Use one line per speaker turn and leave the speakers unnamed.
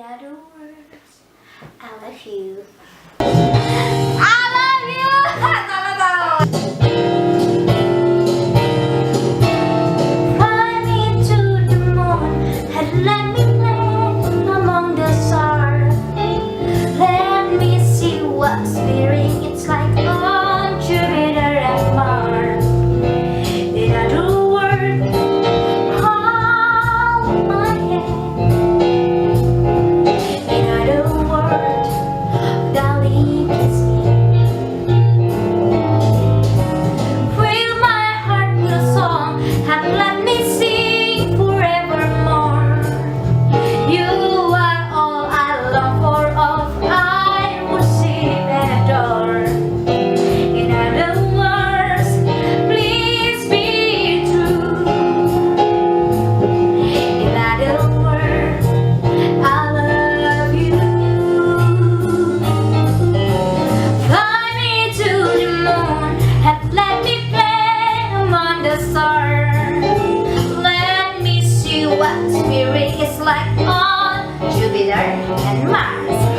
Other words, I love you. I love you. Fly me to the moon and let me play among the stars. Let me see what spirit it's like on Jupiter and Mars. In other words, hold my hand. In other words, darling, kiss me. Fill my heart with a song and let me sing forevermore. You are all I long for, all I worship and adore. In other words, please be true. In other words, I love you. Fly me to the moon and let me play among the stars. Let me see what spirit is like on Jupiter and Mars.